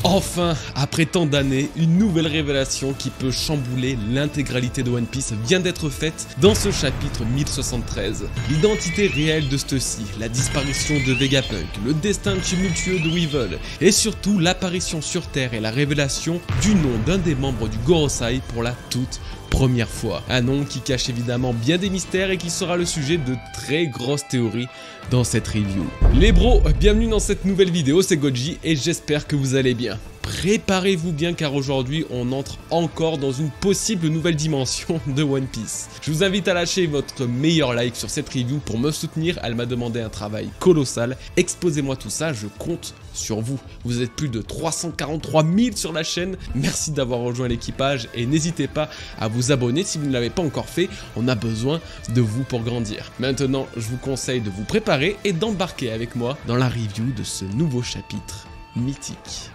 Enfin, après tant d'années, une nouvelle révélation qui peut chambouler l'intégralité de One Piece vient d'être faite dans ce chapitre 1073. L'identité réelle de Stussy, la disparition de Vegapunk, le destin tumultueux de Weevil, et surtout l'apparition sur Terre et la révélation du nom d'un des membres du Gorosei pour la toute première fois. Un nom qui cache évidemment bien des mystères et qui sera le sujet de très grosses théories dans cette review. Les bros, bienvenue dans cette nouvelle vidéo, c'est Goji et j'espère que vous allez bien. Préparez-vous bien car aujourd'hui on entre encore dans une possible nouvelle dimension de One Piece. Je vous invite à lâcher votre meilleur like sur cette review pour me soutenir, elle m'a demandé un travail colossal. Exposez-moi tout ça, je compte sur vous. Vous êtes plus de 343 000 sur la chaîne, merci d'avoir rejoint l'équipage et n'hésitez pas à vous abonner si vous ne l'avez pas encore fait, on a besoin de vous pour grandir. Maintenant, je vous conseille de vous préparer et d'embarquer avec moi dans la review de ce nouveau chapitre mythique.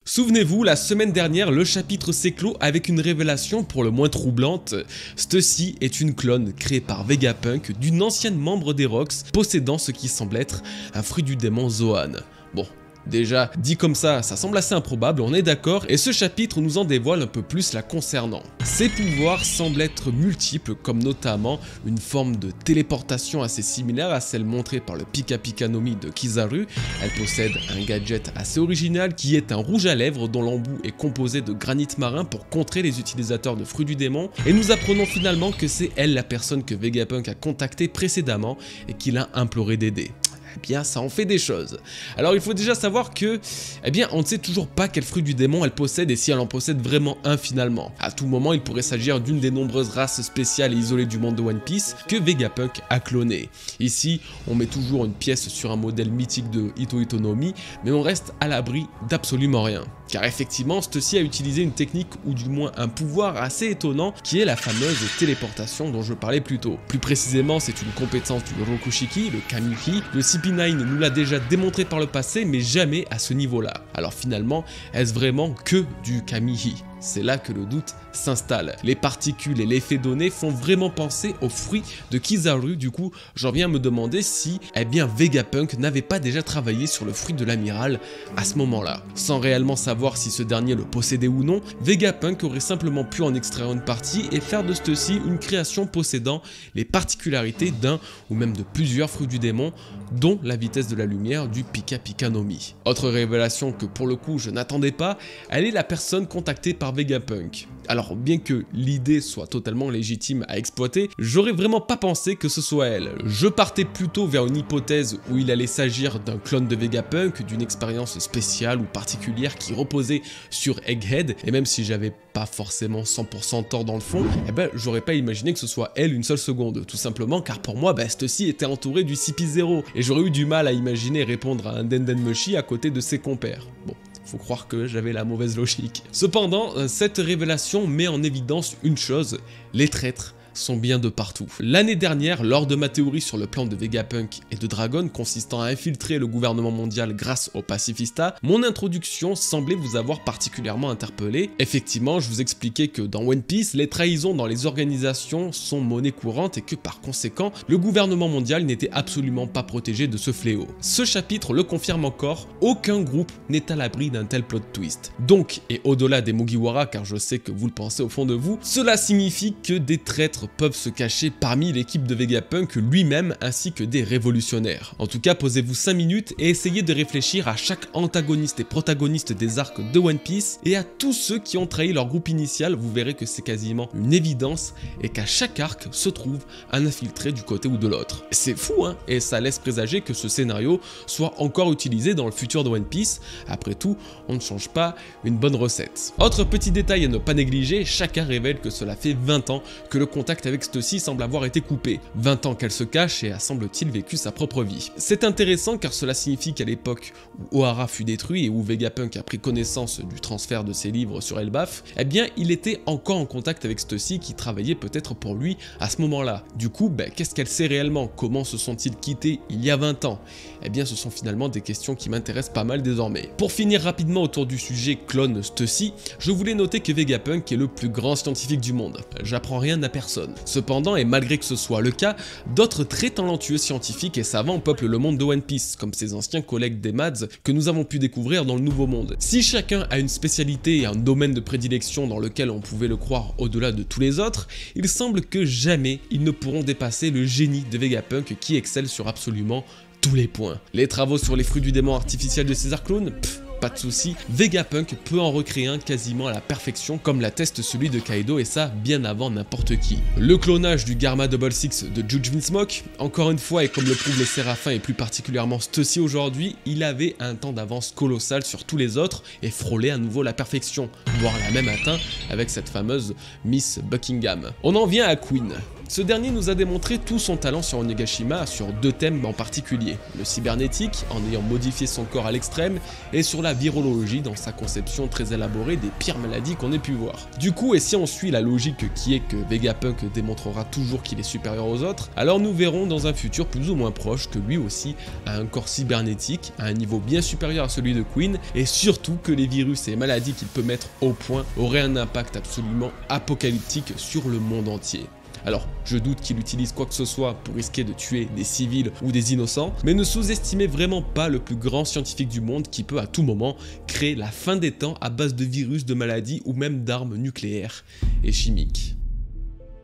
Souvenez-vous, la semaine dernière, le chapitre s'est clos avec une révélation pour le moins troublante. Stussy est une clone créée par Vegapunk d'une ancienne membre des Rocks possédant ce qui semble être un fruit du démon Zoan. Bon. Déjà, dit comme ça semble assez improbable, on est d'accord, et ce chapitre nous en dévoile un peu plus la concernant. Ses pouvoirs semblent être multiples, comme notamment une forme de téléportation assez similaire à celle montrée par le Pika Pika no Mi de Kizaru. Elle possède un gadget assez original qui est un rouge à lèvres dont l'embout est composé de granit marin pour contrer les utilisateurs de fruits du démon, et nous apprenons finalement que c'est elle la personne que Vegapunk a contactée précédemment et qu'il a imploré d'aider. Eh bien, ça en fait des choses. Alors, il faut déjà savoir que, eh bien, on ne sait toujours pas quel fruit du démon elle possède et si elle en possède vraiment un finalement. À tout moment, il pourrait s'agir d'une des nombreuses races spéciales et isolées du monde de One Piece que Vegapunk a cloné. Ici, on met toujours une pièce sur un modèle mythique de Ito Ito no Mi, mais on reste à l'abri d'absolument rien. Car effectivement, Stussy a utilisé une technique ou du moins un pouvoir assez étonnant qui est la fameuse téléportation dont je parlais plus tôt. Plus précisément, c'est une compétence du Rokushiki, le Kamihi. Le CP9 nous l'a déjà démontré par le passé, mais jamais à ce niveau-là. Alors finalement, est-ce vraiment que du Kamihi ? C'est là que le doute s'installe. Les particules et l'effet donné font vraiment penser aux fruits de Kizaru, du coup j'en viens à me demander si, eh bien, Vegapunk n'avait pas déjà travaillé sur le fruit de l'amiral à ce moment-là. Sans réellement savoir si ce dernier le possédait ou non, Vegapunk aurait simplement pu en extraire une partie et faire de Stussy une création possédant les particularités d'un ou même de plusieurs fruits du démon, dont la vitesse de la lumière du Pika Pika no Mi. Autre révélation que pour le coup je n'attendais pas, elle est la personne contactée par Vegapunk. Alors bien que l'idée soit totalement légitime à exploiter, j'aurais vraiment pas pensé que ce soit elle. Je partais plutôt vers une hypothèse où il allait s'agir d'un clone de Vegapunk, d'une expérience spéciale ou particulière qui reposait sur Egghead, et même si j'avais pas forcément 100% tort dans le fond, eh ben j'aurais pas imaginé que ce soit elle une seule seconde, tout simplement car pour moi Stussy était entouré du CP0, et j'aurais eu du mal à imaginer répondre à un Denden Mushi à côté de ses compères. Bon. Faut croire que j'avais la mauvaise logique. Cependant, cette révélation met en évidence une chose, les traîtres sont bien de partout. L'année dernière, lors de ma théorie sur le plan de Vegapunk et de Dragon consistant à infiltrer le gouvernement mondial grâce au pacifista, mon introduction semblait vous avoir particulièrement interpellé. Effectivement, je vous expliquais que dans One Piece, les trahisons dans les organisations sont monnaie courante et que par conséquent, le gouvernement mondial n'était absolument pas protégé de ce fléau. Ce chapitre le confirme encore, aucun groupe n'est à l'abri d'un tel plot twist. Donc, et au-delà des Mugiwara, car je sais que vous le pensez au fond de vous, cela signifie que des traîtres peuvent se cacher parmi l'équipe de Vegapunk lui-même ainsi que des révolutionnaires. En tout cas, posez-vous 5 minutes et essayez de réfléchir à chaque antagoniste et protagoniste des arcs de One Piece et à tous ceux qui ont trahi leur groupe initial, vous verrez que c'est quasiment une évidence et qu'à chaque arc se trouve un infiltré du côté ou de l'autre. C'est fou hein, et ça laisse présager que ce scénario soit encore utilisé dans le futur de One Piece. Après tout, on ne change pas une bonne recette. Autre petit détail à ne pas négliger, chacun révèle que cela fait 20 ans que le contact avec Stussy semble avoir été coupé. 20 ans qu'elle se cache et a semble-t-il vécu sa propre vie. C'est intéressant car cela signifie qu'à l'époque où Ohara fut détruit et où Vegapunk a pris connaissance du transfert de ses livres sur Elbaf, eh bien il était encore en contact avec Stussy qui travaillait peut-être pour lui à ce moment-là. Du coup, qu'est-ce qu'elle sait réellement? Comment se sont-ils quittés il y a 20 ans? Eh bien ce sont finalement des questions qui m'intéressent pas mal désormais. Pour finir rapidement autour du sujet clone Stussy, je voulais noter que Vegapunk est le plus grand scientifique du monde. J'apprends rien à personne. personne. Cependant, et malgré que ce soit le cas, d'autres très talentueux scientifiques et savants peuplent le monde de One Piece, comme ses anciens collègues des Mads que nous avons pu découvrir dans le Nouveau Monde. Si chacun a une spécialité et un domaine de prédilection dans lequel on pouvait le croire au-delà de tous les autres, il semble que jamais ils ne pourront dépasser le génie de Vegapunk qui excelle sur absolument tous les points. Les travaux sur les fruits du démon artificiel de Caesar Clown, pas de soucis, Vegapunk peut en recréer un quasiment à la perfection comme l'atteste celui de Kaido et ça bien avant n'importe qui. Le clonage du Garma Double Six de Judgment Smoke, encore une fois et comme le prouvent les Séraphins et plus particulièrement Stussy aujourd'hui, il avait un temps d'avance colossal sur tous les autres et frôlait à nouveau la perfection, voire l'a même atteint avec cette fameuse Miss Buckingham. On en vient à Queen. Ce dernier nous a démontré tout son talent sur Onigashima sur deux thèmes en particulier, le cybernétique en ayant modifié son corps à l'extrême et sur la virologie dans sa conception très élaborée des pires maladies qu'on ait pu voir. Du coup, et si on suit la logique qui est que Vegapunk démontrera toujours qu'il est supérieur aux autres, alors nous verrons dans un futur plus ou moins proche que lui aussi a un corps cybernétique à un niveau bien supérieur à celui de Queen et surtout que les virus et maladies qu'il peut mettre au point auraient un impact absolument apocalyptique sur le monde entier. Alors, je doute qu'il utilise quoi que ce soit pour risquer de tuer des civils ou des innocents, mais ne sous-estimez vraiment pas le plus grand scientifique du monde qui peut à tout moment créer la fin des temps à base de virus, de maladies ou même d'armes nucléaires et chimiques.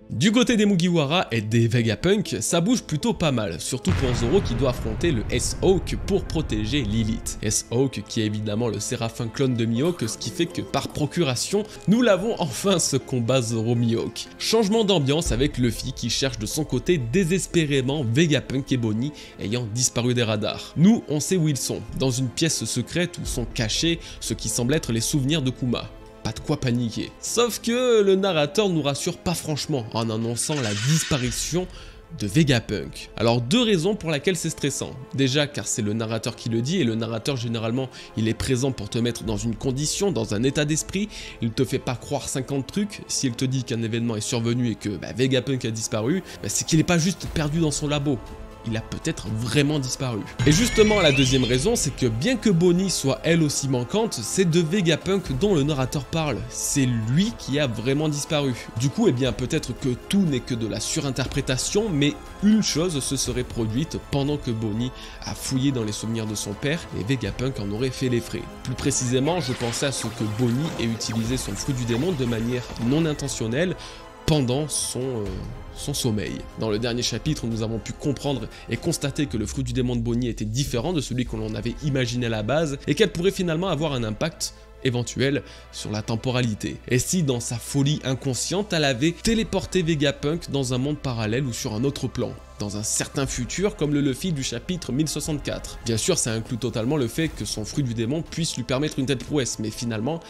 Du côté des Mugiwara et des Vegapunk, ça bouge plutôt pas mal, surtout pour Zoro qui doit affronter le S-Hawk pour protéger Lilith. S-Hawk qui est évidemment le séraphin clone de Mihawk, ce qui fait que par procuration, nous l'avons enfin ce combat Zoro-Mihawk. Changement d'ambiance avec Luffy qui cherche de son côté désespérément Vegapunk et Bonnie ayant disparu des radars. Nous, on sait où ils sont, dans une pièce secrète où sont cachés ce qui semble être les souvenirs de Kuma. Pas de quoi paniquer. Sauf que le narrateur nous rassure pas franchement en annonçant la disparition de Vegapunk. Alors deux raisons pour lesquelles c'est stressant. Déjà car c'est le narrateur qui le dit et le narrateur généralement il est présent pour te mettre dans une condition, dans un état d'esprit, il te fait pas croire 50 trucs, s'il te dit qu'un événement est survenu et que Vegapunk a disparu, c'est qu'il est pas juste perdu dans son labo. Il a peut-être vraiment disparu. Et justement la deuxième raison c'est que bien que Bonnie soit elle aussi manquante, c'est de Vegapunk dont le narrateur parle, c'est lui qui a vraiment disparu. Du coup peut-être que tout n'est que de la surinterprétation, mais une chose se serait produite pendant que Bonnie a fouillé dans les souvenirs de son père et Vegapunk en aurait fait les frais. Plus précisément je pensais à ce que Bonnie ait utilisé son fruit du démon de manière non intentionnelle pendant son sommeil. Dans le dernier chapitre, nous avons pu comprendre et constater que le fruit du démon de Bonnie était différent de celui que l'on avait imaginé à la base et qu'elle pourrait finalement avoir un impact éventuel sur la temporalité. Et si dans sa folie inconsciente, elle avait téléporté Vegapunk dans un monde parallèle ou sur un autre plan, dans un certain futur comme le Luffy du chapitre 1064. Bien sûr, ça inclut totalement le fait que son fruit du démon puisse lui permettre une telle prouesse, mais finalement,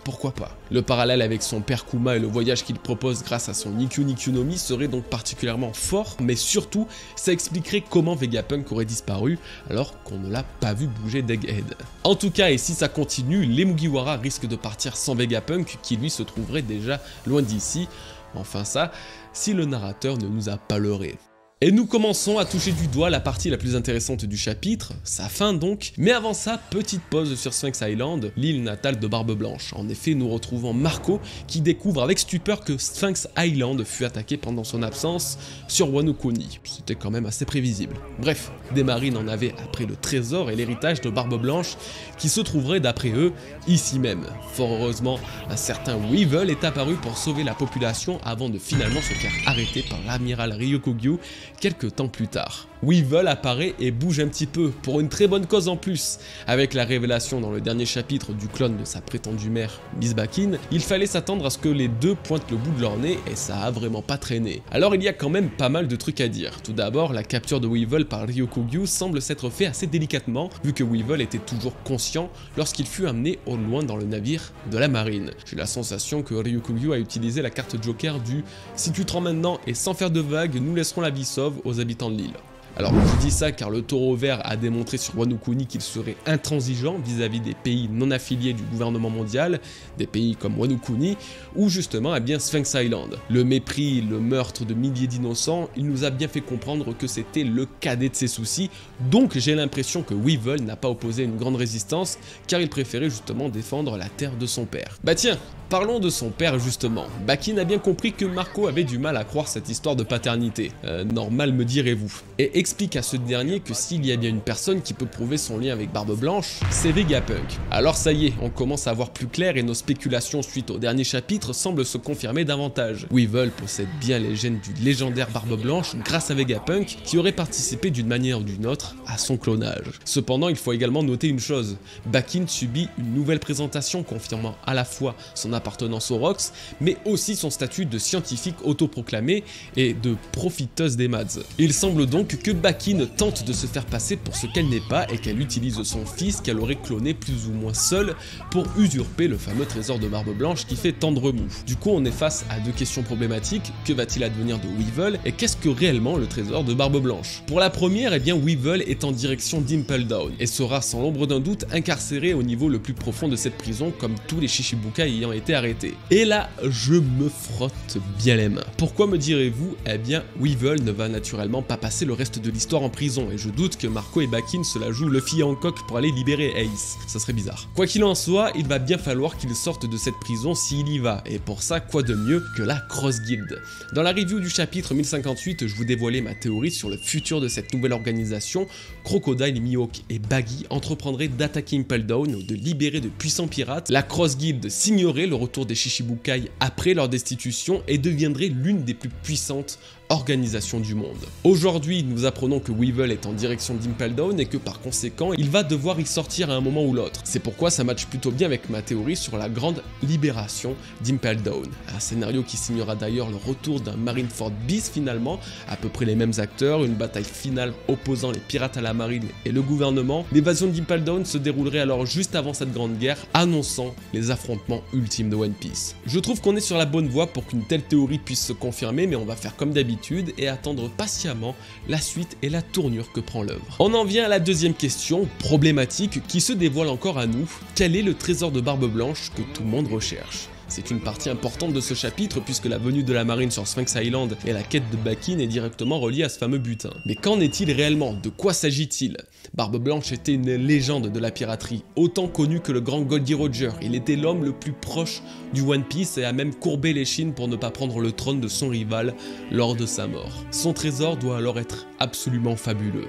pourquoi pas. Le parallèle avec son père Kuma et le voyage qu'il propose grâce à son Nikyu Nikyu no Mi serait donc particulièrement fort, mais surtout, ça expliquerait comment Vegapunk aurait disparu alors qu'on ne l'a pas vu bouger d'Egghead. En tout cas, et si ça continue, les Mugiwara risquent de partir sans Vegapunk qui lui se trouverait déjà loin d'ici. Enfin ça, si le narrateur ne nous a pas leurré. Et nous commençons à toucher du doigt la partie la plus intéressante du chapitre, sa fin donc, mais avant ça, petite pause sur Sphinx Island, l'île natale de Barbe Blanche. En effet, nous retrouvons Marco qui découvre avec stupeur que Sphinx Island fut attaqué pendant son absence sur Wano Kuni. C'était quand même assez prévisible. Bref, des marines en avaient appris le trésor et l'héritage de Barbe Blanche qui se trouverait d'après eux ici même. Fort heureusement, un certain Weevil est apparu pour sauver la population avant de finalement se faire arrêter par l'amiral Ryokugyu quelques temps plus tard. Weevil apparaît et bouge un petit peu, pour une très bonne cause en plus. Avec la révélation dans le dernier chapitre du clone de sa prétendue mère, Miss Bakin, il fallait s'attendre à ce que les deux pointent le bout de leur nez et ça a vraiment pas traîné. Alors il y a quand même pas mal de trucs à dire. Tout d'abord, la capture de Weevil par Ryokugyu semble s'être fait assez délicatement, vu que Weevil était toujours conscient lorsqu'il fut amené au loin dans le navire de la marine. J'ai la sensation que Ryokugyu a utilisé la carte Joker du « si tu te rends maintenant et sans faire de vagues, nous laisserons la vie sauve aux habitants de l'île ». Alors je dis ça car le taureau vert a démontré sur Wano Kuni qu'il serait intransigeant vis-à-vis des pays non affiliés du gouvernement mondial, des pays comme Wano Kuni, ou justement eh bien Sphinx Island. Le mépris, le meurtre de milliers d'innocents, il nous a bien fait comprendre que c'était le cadet de ses soucis, donc j'ai l'impression que Weevil n'a pas opposé une grande résistance car il préférait justement défendre la terre de son père. Bah tiens, parlons de son père justement. Bakin a bien compris que Marco avait du mal à croire cette histoire de paternité. Normal me direz-vous. Et explique à ce dernier que s'il y a bien une personne qui peut prouver son lien avec Barbe Blanche, c'est Vegapunk. Alors ça y est, on commence à voir plus clair et nos spéculations suite au dernier chapitre semblent se confirmer davantage. Weevil possède bien les gènes du légendaire Barbe Blanche grâce à Vegapunk qui aurait participé d'une manière ou d'une autre à son clonage. Cependant, il faut également noter une chose, Bakin subit une nouvelle présentation confirmant à la fois son appartenance aux Rocks, mais aussi son statut de scientifique autoproclamé et de profiteuse des maths. Il semble donc que Bakin tente de se faire passer pour ce qu'elle n'est pas et qu'elle utilise son fils qu'elle aurait cloné plus ou moins seule pour usurper le fameux trésor de Barbe Blanche qui fait tant de remous. Du coup, on est face à deux questions problématiques, que va-t-il advenir de Weevil et qu'est-ce que réellement le trésor de Barbe Blanche? Pour la première, eh bien Weevil est en direction d'Impel Down et sera sans l'ombre d'un doute incarcéré au niveau le plus profond de cette prison comme tous les Shichibukai ayant été arrêtés. Et là, je me frotte bien les mains. Pourquoi me direz-vous? Eh bien, Weevil ne va naturellement pas passer le reste de l'histoire en prison et je doute que Marco et Bakin se la jouent Luffy et Hancock pour aller libérer Ace. Ça serait bizarre. Quoi qu'il en soit, il va bien falloir qu'il sorte de cette prison s'il y va et pour ça, quoi de mieux que la Cross Guild. Dans la review du chapitre 1058, je vous dévoilais ma théorie sur le futur de cette nouvelle organisation. Crocodile, Mihawk et Baggy entreprendraient d'attaquer Impel Down ou de libérer de puissants pirates. La Cross Guild signerait le retour des Shichibukai après leur destitution et deviendrait l'une des plus puissantes organisation du monde. Aujourd'hui, nous apprenons que Weevil est en direction d'Impel Down et que par conséquent, il va devoir y sortir à un moment ou l'autre. C'est pourquoi ça matche plutôt bien avec ma théorie sur la grande libération d'Impel Down. Un scénario qui signera d'ailleurs le retour d'un Marineford bis finalement, à peu près les mêmes acteurs, une bataille finale opposant les pirates à la marine et le gouvernement. L'évasion d'Impel Down se déroulerait alors juste avant cette grande guerre, annonçant les affrontements ultimes de One Piece. Je trouve qu'on est sur la bonne voie pour qu'une telle théorie puisse se confirmer, mais on va faire comme d'habitude et attendre patiemment la suite et la tournure que prend l'œuvre. On en vient à la deuxième question, problématique, qui se dévoile encore à nous. Quel est le trésor de Barbe Blanche que tout le monde recherche? C'est une partie importante de ce chapitre puisque la venue de la marine sur Sphinx Island et la quête de Bakin est directement reliée à ce fameux butin. Mais qu'en est-il réellement? De quoi s'agit-il? Barbe Blanche était une légende de la piraterie, autant connue que le grand Goldie Roger. Il était l'homme le plus proche du One Piece et a même courbé l'échine pour ne pas prendre le trône de son rival lors de sa mort. Son trésor doit alors être absolument fabuleux.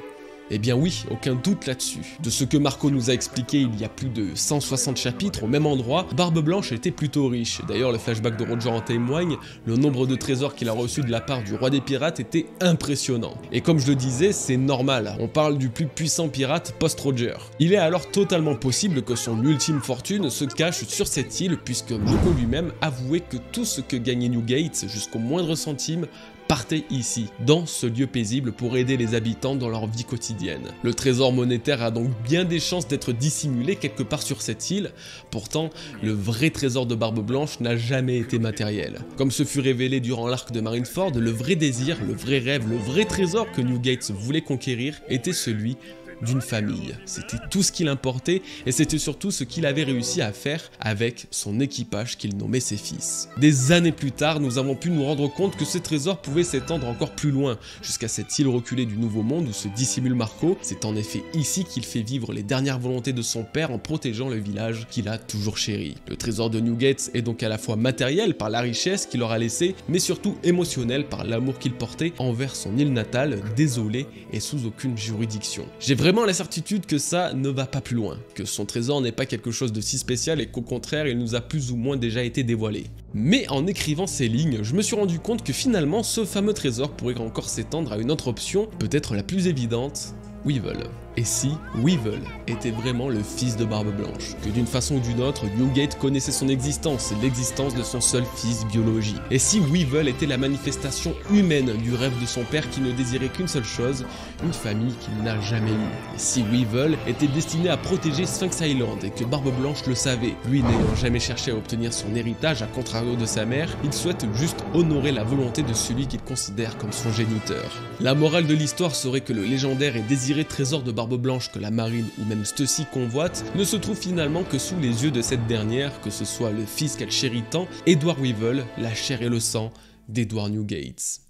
Eh bien oui, aucun doute là-dessus. De ce que Marco nous a expliqué il y a plus de 160 chapitres au même endroit, Barbe Blanche était plutôt riche. D'ailleurs le flashback de Roger en témoigne, le nombre de trésors qu'il a reçus de la part du roi des pirates était impressionnant. Et comme je le disais, c'est normal, on parle du plus puissant pirate post-Roger. Il est alors totalement possible que son ultime fortune se cache sur cette île puisque Marco lui-même avouait que tout ce que gagnait Newgate, jusqu'au moindre centime, partait ici, dans ce lieu paisible pour aider les habitants dans leur vie quotidienne. Le trésor monétaire a donc bien des chances d'être dissimulé quelque part sur cette île, pourtant le vrai trésor de Barbe Blanche n'a jamais été matériel. Comme ce fut révélé durant l'arc de Marineford, le vrai désir, le vrai rêve, le vrai trésor que Newgate voulait conquérir était celui d'une famille. C'était tout ce qu'il importait et c'était surtout ce qu'il avait réussi à faire avec son équipage qu'il nommait ses fils. Des années plus tard, nous avons pu nous rendre compte que ce trésor pouvait s'étendre encore plus loin, jusqu'à cette île reculée du Nouveau Monde où se dissimule Marco. C'est en effet ici qu'il fait vivre les dernières volontés de son père en protégeant le village qu'il a toujours chéri. Le trésor de Newgate est donc à la fois matériel par la richesse qu'il leur a laissée, mais surtout émotionnel par l'amour qu'il portait envers son île natale, désolée et sous aucune juridiction. J'ai vraiment la certitude que ça ne va pas plus loin, que son trésor n'est pas quelque chose de si spécial et qu'au contraire il nous a plus ou moins déjà été dévoilé. Mais en écrivant ces lignes, je me suis rendu compte que finalement ce fameux trésor pourrait encore s'étendre à une autre option, peut-être la plus évidente, Weevil. Et si Weevil était vraiment le fils de Barbe Blanche, que d'une façon ou d'une autre, Newgate connaissait son existence et l'existence de son seul fils biologique. Et si Weevil était la manifestation humaine du rêve de son père qui ne désirait qu'une seule chose, une famille qu'il n'a jamais eue. Et si Weevil était destiné à protéger Sphinx Island et que Barbe Blanche le savait, lui n'ayant jamais cherché à obtenir son héritage à contrario de sa mère, il souhaite juste honorer la volonté de celui qu'il considère comme son géniteur. La morale de l'histoire serait que le légendaire et désiré trésor de Barbe Blanche que la marine ou même Stussy convoite ne se trouve finalement que sous les yeux de cette dernière, que ce soit le fils qu'elle chérit tant, Edward Weevil, la chair et le sang d'Edward Newgate.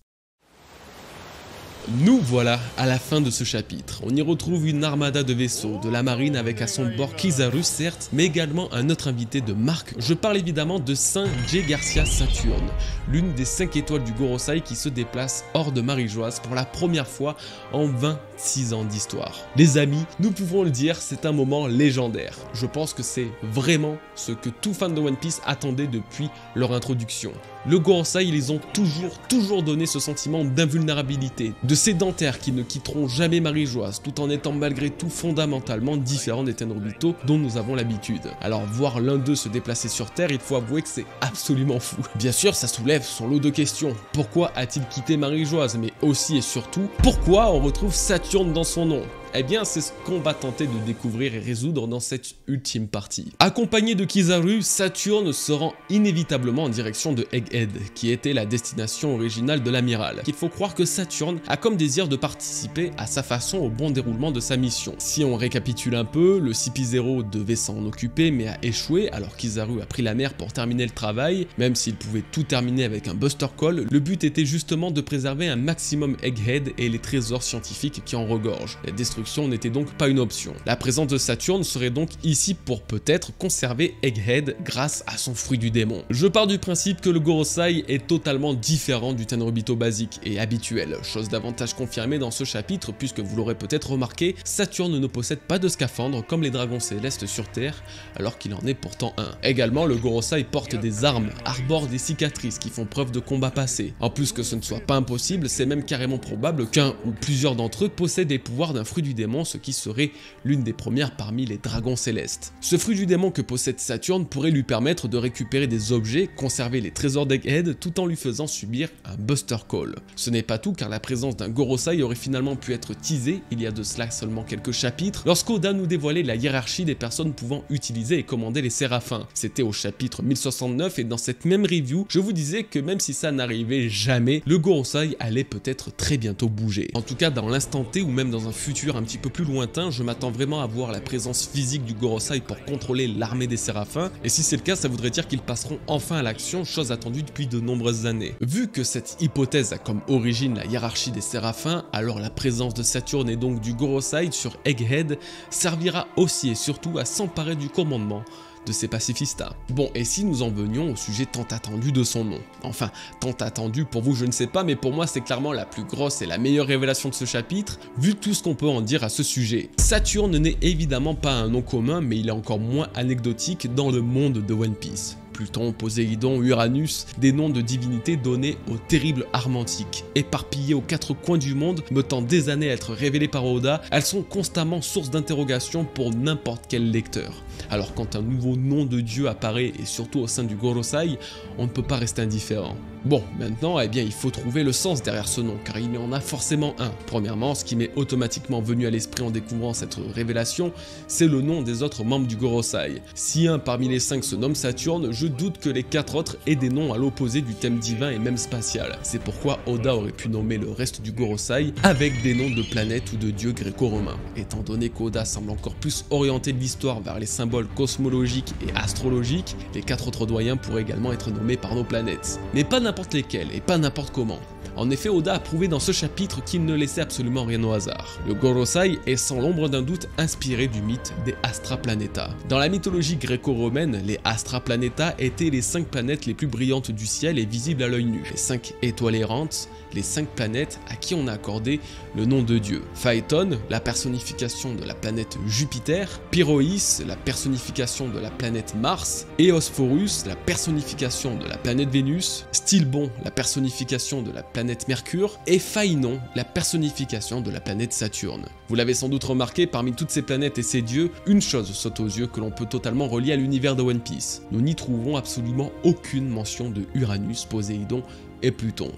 Nous voilà à la fin de ce chapitre. On y retrouve une armada de vaisseaux, de la marine avec à son bord Kizaru certes, mais également un autre invité de marque. Je parle évidemment de Saint J. Garcia Saturn, l'une des 5 étoiles du Gorosei qui se déplace hors de Marie-Joise pour la première fois en 26 ans d'histoire. Les amis, nous pouvons le dire, c'est un moment légendaire. Je pense que c'est vraiment ce que tout fan de One Piece attendait depuis leur introduction. Le Gorosei, ils ont toujours donné ce sentiment d'invulnérabilité, de sédentaires qui ne quitteront jamais Marie-Joise, tout en étant malgré tout fondamentalement différents des Tenryubito dont nous avons l'habitude. Alors voir l'un d'eux se déplacer sur Terre, il faut avouer que c'est absolument fou. Bien sûr, ça soulève son lot de questions. Pourquoi a-t-il quitté Marie-Joise? Mais aussi et surtout, pourquoi on retrouve Saturne dans son nom? Eh bien, c'est ce qu'on va tenter de découvrir et résoudre dans cette ultime partie. Accompagné de Kizaru, Saturne se rend inévitablement en direction de Egghead, qui était la destination originale de l'amiral. Il faut croire que Saturne a comme désir de participer à sa façon au bon déroulement de sa mission. Si on récapitule un peu, le CP0 devait s'en occuper mais a échoué, alors Kizaru a pris la mer pour terminer le travail. Même s'il pouvait tout terminer avec un Buster Call, le but était justement de préserver un maximum Egghead et les trésors scientifiques qui en regorgent. La destruction n'était donc pas une option. La présence de Saturne serait donc ici pour peut-être conserver Egghead grâce à son fruit du démon. Je pars du principe que le Gorosei est totalement différent du Tenryubito basique et habituel, chose davantage confirmée dans ce chapitre puisque vous l'aurez peut-être remarqué, Saturne ne possède pas de scaphandre comme les dragons célestes sur Terre, alors qu'il en est pourtant un. Également, le Gorosei porte des armes, arbore des cicatrices qui font preuve de combat passé. En plus que ce ne soit pas impossible, c'est même carrément probable qu'un ou plusieurs d'entre eux possèdent les pouvoirs d'un fruit du démon, ce qui serait l'une des premières parmi les dragons célestes. Ce fruit du démon que possède Saturne pourrait lui permettre de récupérer des objets, conserver les trésors d'Egghead tout en lui faisant subir un Buster Call. Ce n'est pas tout car la présence d'un Gorosei aurait finalement pu être teasée il y a de cela seulement quelques chapitres lorsqu'Oda nous dévoilait la hiérarchie des personnes pouvant utiliser et commander les séraphins. C'était au chapitre 1069 et dans cette même review, je vous disais que même si ça n'arrivait jamais, le Gorosei allait peut-être très bientôt bouger. En tout cas dans l'instant T ou même dans un futur un petit peu plus lointain, je m'attends vraiment à voir la présence physique du Gorosei pour contrôler l'armée des séraphins, et si c'est le cas, ça voudrait dire qu'ils passeront enfin à l'action, chose attendue depuis de nombreuses années. Vu que cette hypothèse a comme origine la hiérarchie des séraphins, alors la présence de Saturne et donc du Gorosei sur Egghead servira aussi et surtout à s'emparer du commandement de ces pacifistas. Bon, et si nous en venions au sujet tant attendu de son nom? Enfin, tant attendu pour vous je ne sais pas, mais pour moi c'est clairement la plus grosse et la meilleure révélation de ce chapitre, vu tout ce qu'on peut en dire à ce sujet. Saturne n'est évidemment pas un nom commun, mais il est encore moins anecdotique dans le monde de One Piece. Pluton, Poséidon, Uranus, des noms de divinités donnés au terrible arme antique. Éparpillées aux 4 coins du monde, mettant des années à être révélées par Oda, elles sont constamment source d'interrogation pour n'importe quel lecteur. Alors quand un nouveau nom de dieu apparaît, et surtout au sein du Gorosei, on ne peut pas rester indifférent. Bon, maintenant, eh bien, il faut trouver le sens derrière ce nom, car il y en a forcément un. Premièrement, ce qui m'est automatiquement venu à l'esprit en découvrant cette révélation, c'est le nom des autres membres du Gorosei. Si un parmi les 5 se nomme Saturne, je doute que les 4 autres aient des noms à l'opposé du thème divin et même spatial. C'est pourquoi Oda aurait pu nommer le reste du Gorosei avec des noms de planètes ou de dieux gréco-romains. Étant donné qu'Oda semble encore plus orienter l'histoire vers les symboles cosmologiques et astrologiques, les 4 autres doyens pourraient également être nommés par nos planètes. Mais pas n'importe lesquels et pas n'importe comment. En effet, Oda a prouvé dans ce chapitre qu'il ne laissait absolument rien au hasard. Le Gorosei est sans l'ombre d'un doute inspiré du mythe des Astra Planeta. Dans la mythologie gréco-romaine, les Astra Planeta étaient les 5 planètes les plus brillantes du ciel et visibles à l'œil nu. Les 5 étoiles errantes, les 5 planètes à qui on a accordé le nom de Dieu. Phaéton, la personnification de la planète Jupiter, Pyroïs, la personnification de la planète Mars, Eosphorus, la personnification de la planète Vénus, Stilbon, la personnification de la planète planète Mercure, et Phaïnon, la personnification de la planète Saturne. Vous l'avez sans doute remarqué, parmi toutes ces planètes et ces dieux, une chose saute aux yeux que l'on peut totalement relier à l'univers de One Piece. Nous n'y trouvons absolument aucune mention de Uranus, Poséidon et Pluton.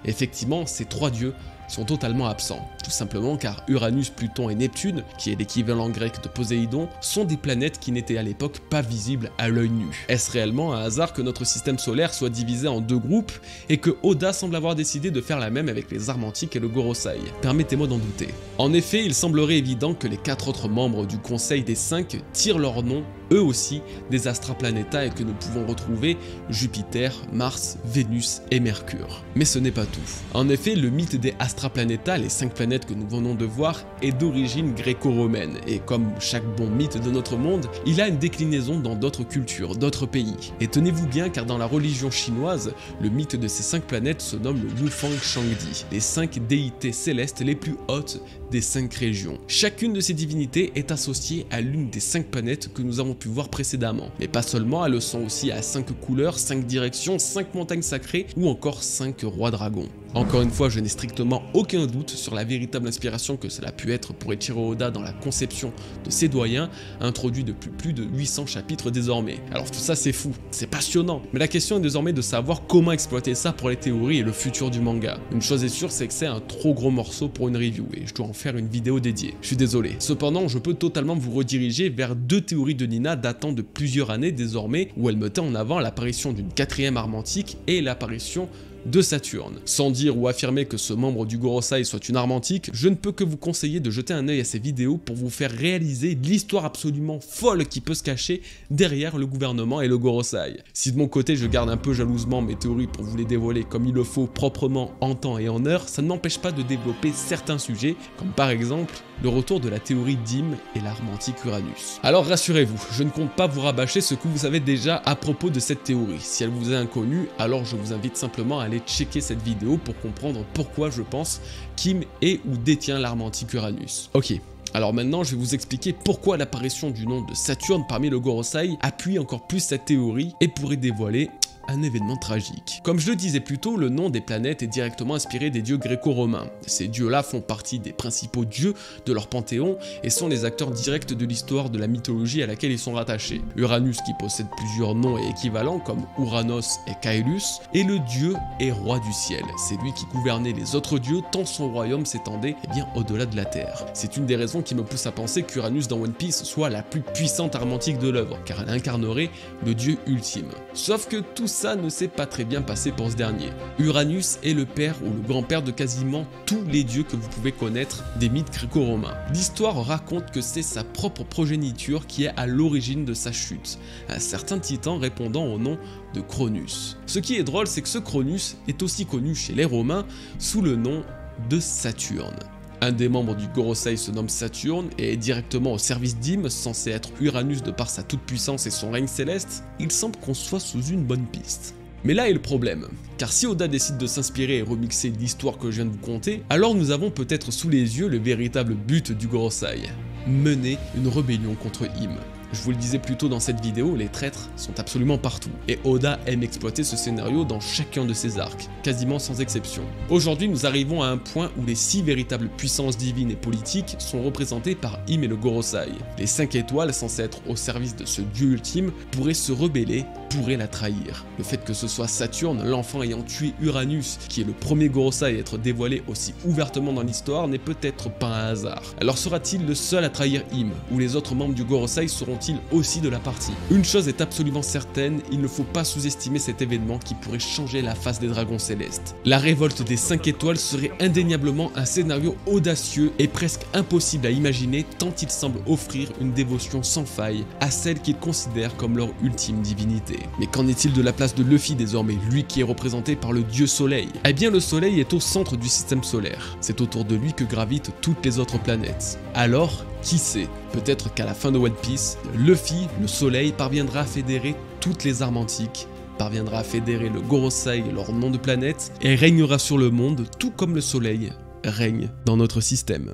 Effectivement, ces trois dieux sont totalement absents, tout simplement car Uranus, Pluton et Neptune, qui est l'équivalent grec de Poséidon, sont des planètes qui n'étaient à l'époque pas visibles à l'œil nu. Est-ce réellement un hasard que notre système solaire soit divisé en deux groupes et que Oda semble avoir décidé de faire la même avec les Armantiques et le Gorosei? Permettez-moi d'en douter. En effet, il semblerait évident que les 4 autres membres du Conseil des 5 tirent leur nom eux aussi des Astra Planeta et que nous pouvons retrouver Jupiter, Mars, Vénus et Mercure. Mais ce n'est pas tout. En effet, le mythe des Astra Planeta, les 5 planètes que nous venons de voir, est d'origine gréco-romaine et comme chaque bon mythe de notre monde, il a une déclinaison dans d'autres cultures, d'autres pays. Et tenez-vous bien car dans la religion chinoise, le mythe de ces 5 planètes se nomme le Wufang Shangdi, les 5 déités célestes les plus hautes des 5 régions. Chacune de ces divinités est associée à l'une des 5 planètes que nous avons pu voir précédemment. Mais pas seulement, elles le sont aussi à 5 couleurs, 5 directions, 5 montagnes sacrées ou encore 5 rois dragons. Encore une fois, je n'ai strictement aucun doute sur la véritable inspiration que cela a pu être pour Eiichiro Oda dans la conception de ses doyens, introduits depuis plus de 800 chapitres désormais. Alors tout ça c'est fou, c'est passionnant, mais la question est désormais de savoir comment exploiter ça pour les théories et le futur du manga. Une chose est sûre, c'est que c'est un trop gros morceau pour une review et je dois en faire une vidéo dédiée. Je suis désolé. Cependant, je peux totalement vous rediriger vers 2 théories de Nina datant de plusieurs années désormais, où elle mettait en avant l'apparition d'une 4e armantique et l'apparition de Saturne. Sans dire ou affirmer que ce membre du Gorosei soit une armantique, je ne peux que vous conseiller de jeter un œil à ces vidéos pour vous faire réaliser l'histoire absolument folle qui peut se cacher derrière le gouvernement et le Gorosei. Si de mon côté je garde un peu jalousement mes théories pour vous les dévoiler comme il le faut proprement en temps et en heure, ça ne m'empêche pas de développer certains sujets, comme par exemple le retour de la théorie d'Im et l'armantique Uranus. Alors rassurez-vous, je ne compte pas vous rabâcher ce que vous savez déjà à propos de cette théorie. Si elle vous est inconnue, alors je vous invite simplement à aller checker cette vidéo pour comprendre pourquoi je pense qu'Im est ou détient l'armantique Uranus. Ok. Alors maintenant, je vais vous expliquer pourquoi l'apparition du nom de Saturne parmi le Gorosei appuie encore plus cette théorie et pourrait dévoiler un événement tragique. Comme je le disais plus tôt, le nom des planètes est directement inspiré des dieux gréco-romains. Ces dieux-là font partie des principaux dieux de leur panthéon et sont les acteurs directs de l'histoire de la mythologie à laquelle ils sont rattachés. Uranus, qui possède plusieurs noms et équivalents comme Uranos et Caelus, est le dieu et roi du ciel. C'est lui qui gouvernait les autres dieux tant son royaume s'étendait bien au-delà de la terre. C'est une des raisons qui me pousse à penser qu'Uranus dans One Piece soit la plus puissante armantique de l'œuvre, car elle incarnerait le dieu ultime. Sauf que tout ça ne s'est pas très bien passé pour ce dernier. Uranus est le père ou le grand-père de quasiment tous les dieux que vous pouvez connaître des mythes gréco-romains. L'histoire raconte que c'est sa propre progéniture qui est à l'origine de sa chute, un certain titan répondant au nom de Cronus. Ce qui est drôle, c'est que ce Cronus est aussi connu chez les Romains sous le nom de Saturne. Un des membres du Gorosei se nomme Saturne et est directement au service d'Im, censé être Uranus de par sa toute-puissance et son règne céleste. Il semble qu'on soit sous une bonne piste. Mais là est le problème, car si Oda décide de s'inspirer et remixer l'histoire que je viens de vous conter, alors nous avons peut-être sous les yeux le véritable but du Gorosei, mener une rébellion contre Im. Je vous le disais plus tôt dans cette vidéo, les traîtres sont absolument partout, et Oda aime exploiter ce scénario dans chacun de ses arcs, quasiment sans exception. Aujourd'hui, nous arrivons à un point où les 6 véritables puissances divines et politiques sont représentées par Im et le Gorosei. Les 5 étoiles, censées être au service de ce dieu ultime, pourraient se rebeller, pourraient la trahir. Le fait que ce soit Saturne, l'enfant ayant tué Uranus, qui est le premier Gorosei à être dévoilé aussi ouvertement dans l'histoire, n'est peut-être pas un hasard. Alors sera-t-il le seul à trahir Im, ou les autres membres du Gorosei seront aussi de la partie? Une chose est absolument certaine, il ne faut pas sous-estimer cet événement qui pourrait changer la face des dragons célestes. La révolte des 5 étoiles serait indéniablement un scénario audacieux et presque impossible à imaginer tant il semble offrir une dévotion sans faille à celle qu'ils considèrent comme leur ultime divinité. Mais qu'en est-il de la place de Luffy désormais, lui qui est représenté par le dieu soleil? Eh bien le soleil est au centre du système solaire, c'est autour de lui que gravitent toutes les autres planètes. Alors, qui sait, peut-être qu'à la fin de One Piece, Luffy, le soleil, parviendra à fédérer toutes les armantiques, parviendra à fédérer le Gorosei et leur nom de planète, et régnera sur le monde tout comme le soleil règne dans notre système.